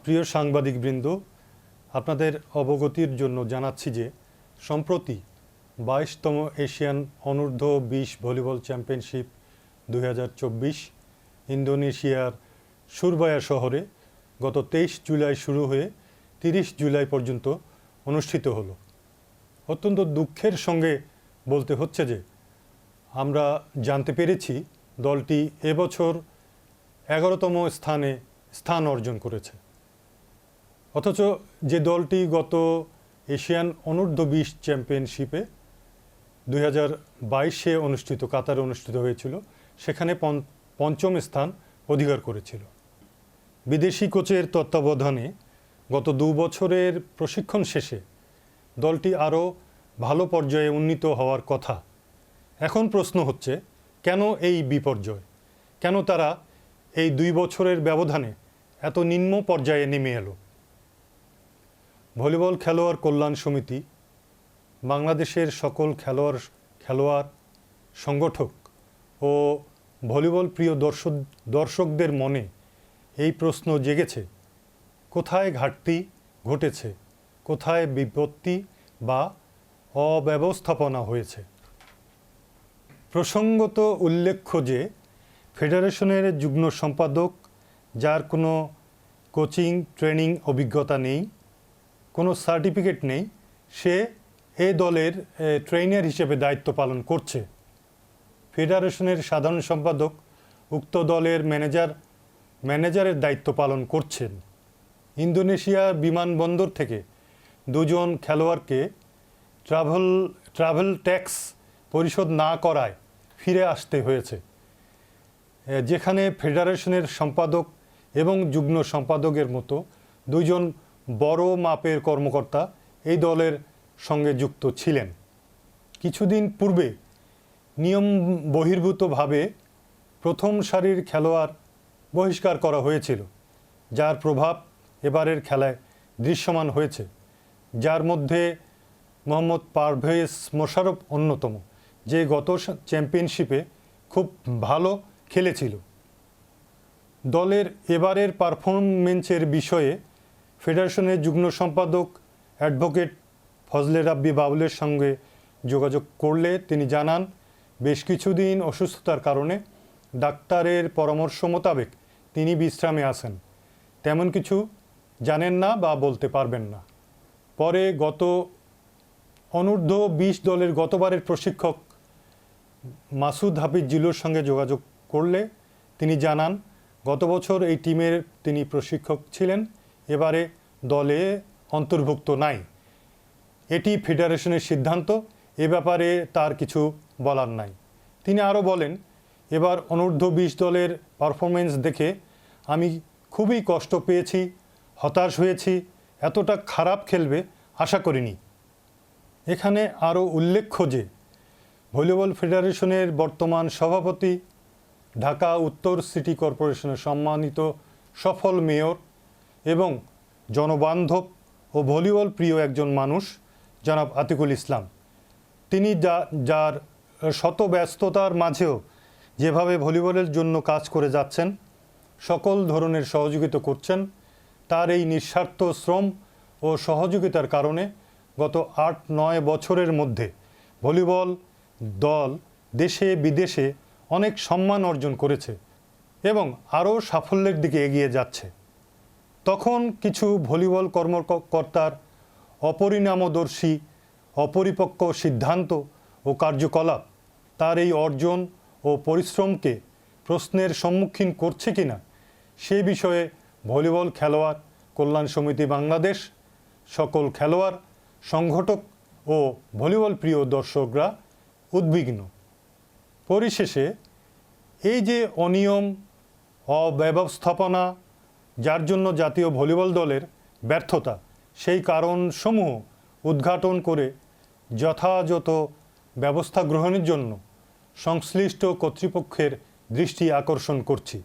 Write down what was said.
প্রিয় সাংবাদিকবৃন্দ, আপনাদের অবগতির জন্য জানাচ্ছি যে সম্প্রতি 22তম এশিয়ান অনূর্ধ্ব-20 ভলিবল চ্যাম্পিয়নশিপ 2024 ইন্দোনেশিয়ার সুরবায়া শহরে গত 23 জুলাই শুরু হয়ে 30 জুলাই পর্যন্ত অনুষ্ঠিত হলো। অত্যন্ত দুঃখের সঙ্গে বলতে হচ্ছে যে আমরা জানতে পেরেছি দলটি এবছর 11তম স্থান অর্জন করেছে। অথচ যে দলটি গত এশিয়ান অনূর্ধ্ব-20 চ্যাম্পিয়নশিপে 2022-এ কাতারে অনুষ্ঠিত হয়েছিল, সেখানে পঞ্চম স্থান অধিকার করেছিল। বিদেশি কোচের তত্ত্বাবধানে গত 2 বছরের প্রশিক্ষণ শেষে দলটি আরও ভালো পর্যায়ে উন্নীত হওয়ার কথা। এখন প্রশ্ন হচ্ছে, কেন এই বিপর্যয়? কেন তারা এই 2 বছরের ব্যবধানে এত নিম্ন পর্যায়ে নেমে এলো? ভলিবল খেলোয়াড় কল্যাণ সমিতি, বাংলাদেশের সকল খেলোয়াড় সংগঠক ও ভলিবল প্রিয় দর্শকদের মনে এই প্রশ্ন জেগেছে, কোথায় ঘাটতি ঘটেছে, কোথায় বিপত্তি বা অব্যবস্থাপনা হয়েছে। প্রসঙ্গত উল্লেখ্য যে ফেডারেশনের যুগ্ম সম্পাদক, যার কোনো কোচিং ট্রেনিং অভিজ্ঞতা নেই, কোনো সার্টিফিকেট নেই, সে এ দলের ট্রেনার হিসেবে দায়িত্ব পালন করছে। ফেডারেশনের সাধারণ সম্পাদক উক্ত দলের ম্যানেজারের দায়িত্ব পালন করছেন। ইন্দোনেশিয়া বিমানবন্দর থেকে 2 জন খেলোয়াড়কে ট্রাভেল ট্যাক্স পরিশোধ না করায় ফিরে আসতে হয়েছে, যেখানে ফেডারেশনের সম্পাদক এবং যুগ্ম সম্পাদকের মতো 2 জন বড় মাপের কর্মকর্তা এই দলের সঙ্গে যুক্ত ছিলেন। কিছুদিন পূর্বে নিয়ম বহির্ভূতভাবে প্রথম সারির খেলোয়াড় বহিষ্কার করা হয়েছিল, যার প্রভাব এবারের খেলায় দৃশ্যমান হয়েছে, যার মধ্যে মোহাম্মদ পারভেজ মোশাররফ অন্যতম, যে গত চ্যাম্পিয়নশিপে খুব ভালো খেলেছিল। দলের এবারের পারফরমেন্সের বিষয়ে ফেডারেশনের যুগ্ম সম্পাদক অ্যাডভোকেট ফজলে রাব্বি বাবুলের সঙ্গে যোগাযোগ করলে তিনি জানান, বেশ কিছুদিন অসুস্থতার কারণে ডাক্তারের পরামর্শ মোতাবেক তিনি বিশ্রামে আছেন, তেমন কিছু জানেন না বা বলতে পারবেন না। পরে গত অনূর্ধ্ব-20 দলের গতবারের প্রশিক্ষক মাসুদ হাফিজ জিলুর সঙ্গে যোগাযোগ করলে তিনি জানান, গত বছর এই টিমের তিনি প্রশিক্ষক ছিলেন, এবারে দলে অন্তর্ভুক্ত নাই। এটি ফেডারেশনের সিদ্ধান্ত, এ ব্যাপারে তার কিছু বলার নাই। তিনি আরও বলেন, এবার অনূর্ধ্ব-20 দলের পারফরমেন্স দেখে আমি খুবই কষ্ট পেয়েছি, হতাশ হয়েছি, এতটা খারাপ খেলবে আশা করিনি। এখানে আরও উল্লেখ্য যে ভলিবল ফেডারেশনের বর্তমান সভাপতি, ঢাকা উত্তর সিটি কর্পোরেশনের সম্মানিত সফল মেয়র এবং জনবান্ধব ও ভলিবল প্রিয় একজন মানুষ জনাব আতিকুল ইসলাম, তিনি যার শত ব্যস্ততার মাঝেও যেভাবে ভলিবলের জন্য কাজ করে যাচ্ছেন, সকল ধরনের সহযোগিতা করছেন, তার এই নিঃস্বার্থ শ্রম ও সহযোগিতার কারণে গত 8-9 বছরের মধ্যে ভলিবল দল দেশে বিদেশে অনেক সম্মান অর্জন করেছে এবং আরও সাফল্যের দিকে এগিয়ে যাচ্ছে। তখন কিছু ভলিবল কর্মকর্তার অপরিণামদর্শী, অপরিপক্ক সিদ্ধান্ত ও কার্যকলাপ তার এই অর্জন ও পরিশ্রমকে প্রশ্নের সম্মুখীন করছে কিনা, সে বিষয়ে ভলিবল খেলোয়াড় কল্যাণ সমিতি বাংলাদেশ, সকল খেলোয়াড় সংগঠক ও ভলিবল প্রিয় দর্শকরা উদ্বিগ্ন। পরিশেষে এই যে অনিয়ম, অব্যবস্থাপনা, যার জন্য জাতীয় ভলিবল দলের ব্যর্থতা, সেই কারণসমূহ উদ্ঘাটন করে যথাযথ ব্যবস্থা গ্রহণের জন্য সংশ্লিষ্ট কর্তৃপক্ষের দৃষ্টি আকর্ষণ করছি।